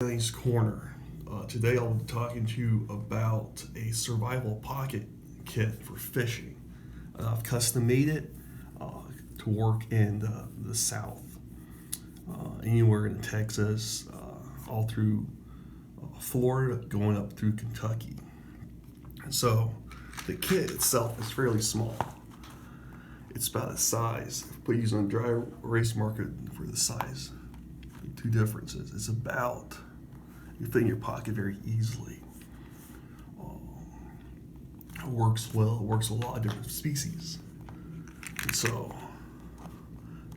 Nice corner. Today I'll be talking to you about a survival pocket kit for fishing. I've custom made it to work in the South, anywhere in Texas, all through Florida, going up through Kentucky. So the kit itself is fairly small. It's about a size. Put using a dry erase marker for the size. Two differences. It's about you fit in your pocket very easily. It works well. It works with a lot of different species. And so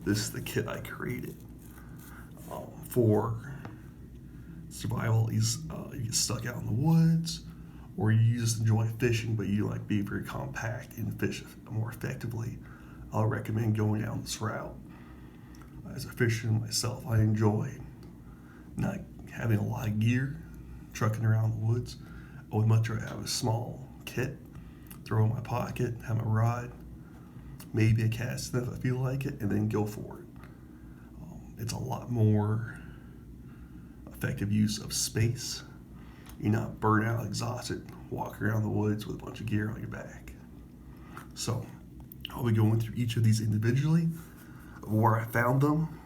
this is the kit I created for survival. You get stuck out in the woods, or you just enjoy fishing, but you like be very compact and fish more effectively. I'll recommend going down this route. As a fisherman myself, I enjoy not having a lot of gear, trucking around the woods. I would much rather have a small kit, throw in my pocket, have a rod, maybe a cast net if I feel like it, and then go for it. It's a lot more effective use of space. You're not burnt out, exhausted, walking around the woods with a bunch of gear on your back. So I'll be going through each of these individually, where I found them,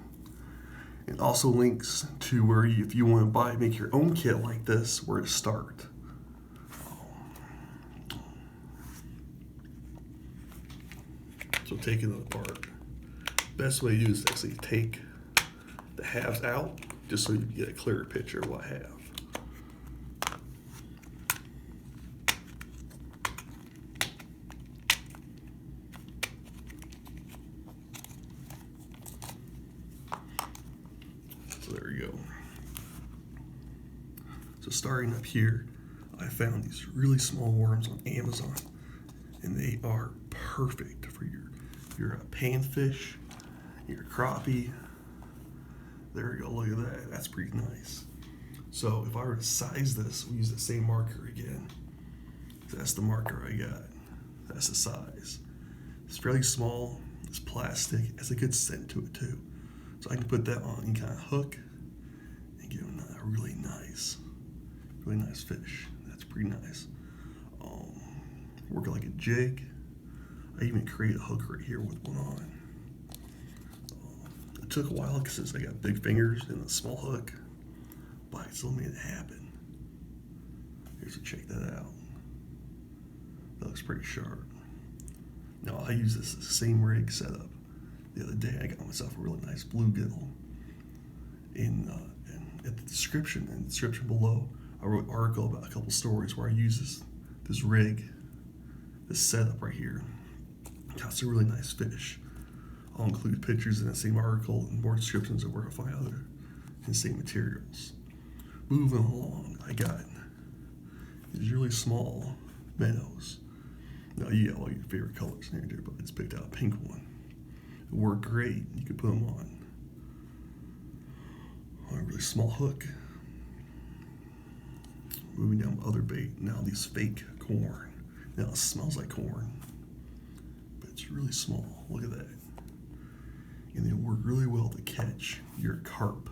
and also links to where if you want to make your own kit like this, where to start. So taking it apart, best way to do is actually take the halves out, just so you can get a clearer picture of what I have. So there you go. So starting up here, I found these really small worms on Amazon, and they are perfect for your panfish, your crappie. There you go, look at that, that's pretty nice. So if I were to size this, we'll use the same marker again. That's the marker I got, that's the size. It's fairly small, it's plastic, it has a good scent to it too. So I can put that on and kind of hook and get a really nice fish. That's pretty nice. Working like a jig. I even create a hook right here with one on. It took a while because I got big fingers and a small hook, but I still made it happen. Here's to check that out. That looks pretty sharp. Now I use this same rig setup. The other day I got myself a really nice bluegill. And at the description, below, I wrote an article about a couple stories where I use this rig, this setup right here. It's a really nice fish. I'll include pictures in that same article and more descriptions of where to find other and same materials. Moving along, I got these really small minnows. Now you got all your favorite colors in there, but I just picked out a pink one. It worked great. You could put them on a really small hook. Moving down other bait. Now these fake corn. Now it smells like corn, but it's really small. Look at that. And they work really well to catch your carp.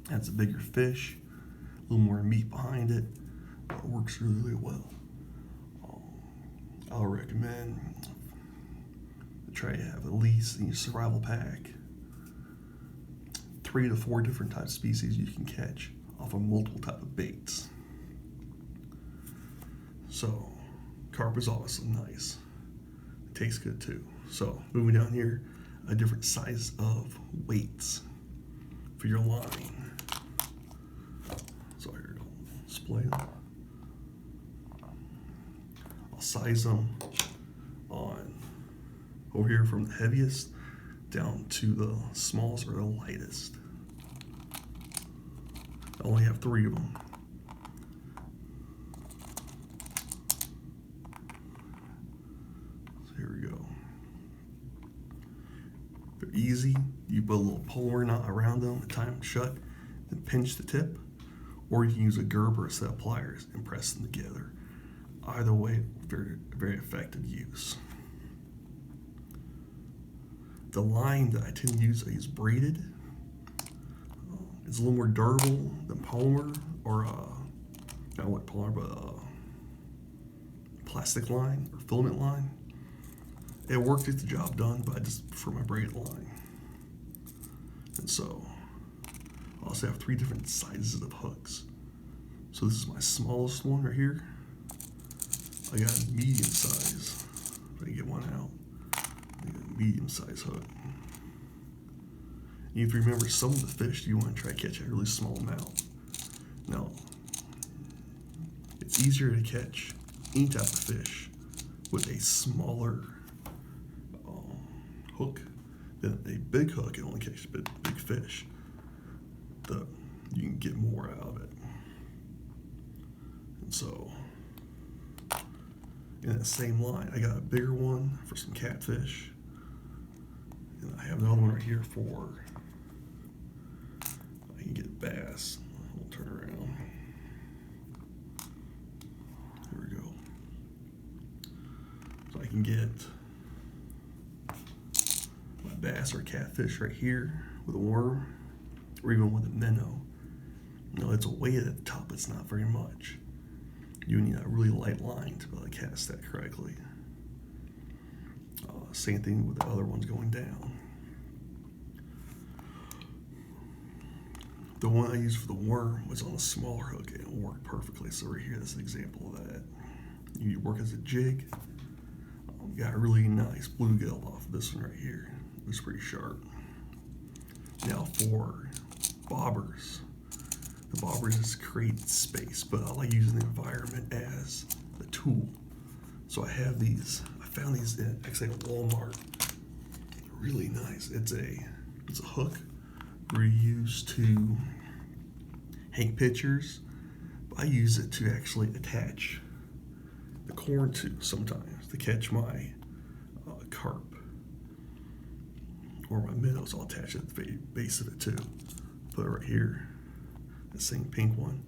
That's a bigger fish, a little more meat behind it. It works really, really well. I'll recommend try to have at least in your survival pack 3 to 4 different types of species you can catch off of multiple type of baits. So carp is obviously nice. It tastes good too. So moving down here, a different size of weights for your line. So here, I'll display them. I'll size them on over here from the heaviest down to the smallest or the lightest. I only have 3 of them. So here we go. They're easy. You put a little polar knot around them and tie them shut, then pinch the tip, or you can use a Gerber set of pliers and press them together. Either way, very, very effective use. The line that I tend to use, I use braided. It's a little more durable than polymer, or not what polymer, but plastic line or filament line. It worked, gets the job done, but I just prefer my braided line. And so I also have 3 different sizes of hooks. So this is my smallest one right here. I got a medium size. If I can get one out, I got a medium size hook. You have to remember, some of the fish you want to try to catch a really small amount. Now, it's easier to catch any type of fish with a smaller hook than a big hook. It only catches big fish. You can get more out of it. And so, in that same line, I got a bigger one for some catfish, and I have another one right here for, I can get bass. We'll turn around. Here we go. So I can get my bass or catfish right here with a worm, or even with a minnow. You know, it's a weight at the top, it's not very much. You need a really light line to be able to cast that correctly. Same thing with the other ones going down. The one I used for the worm was on a smaller hook and it worked perfectly. So right here, that's an example of that. You work as a jig. Got a really nice bluegill off of this one right here. It was pretty sharp. Now for bobbers. The bobbers just create space, but I like using the environment as a tool. So I have these. I found these actually at Walmart. They're really nice. It's a hook we use to hang pictures. But I use it to actually attach the corn to sometimes to catch my carp or my minnows. I'll attach it at the base of it too. Put it right here. The same pink one,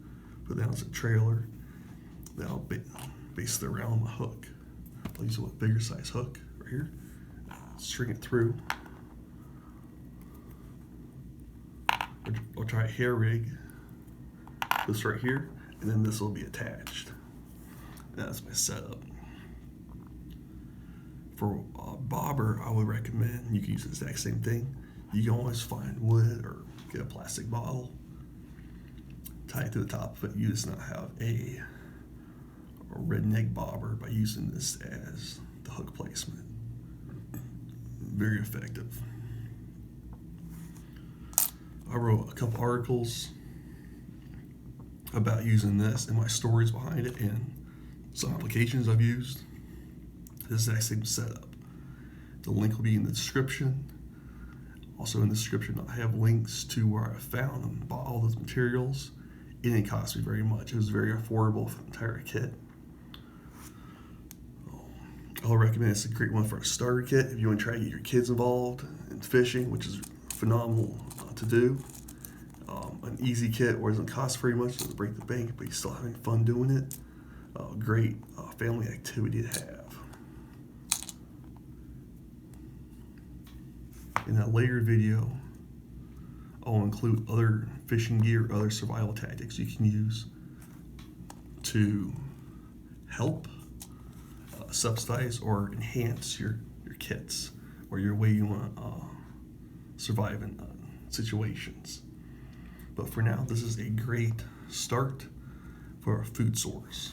put that as a trailer. Then I'll base it around my hook. I'll use a bigger size hook right here. String it through. I'll try a hair rig. This right here, and then this will be attached. And that's my setup. For a bobber, I would recommend you can use the exact same thing. You can always find wood or get a plastic bottle. Tie it to the top of it. You just not have a redneck bobber by using this as the hook placement. Very effective. I wrote a couple articles about using this and my stories behind it and some applications I've used. This exact same setup. The link will be in the description. Also in the description, I have links to where I found and bought all those materials. It didn't cost me very much. It was very affordable for the entire kit. I'll recommend it's a great one for a starter kit if you want to try to get your kids involved in fishing, which is phenomenal to do. An easy kit where it doesn't cost very much, doesn't break the bank, but you're still having fun doing it. Great family activity to have. In that later video, I'll include other fishing gear, other survival tactics you can use to help subsidize or enhance your kits or your way you want to survive in situations. But for now, this is a great start for a food source.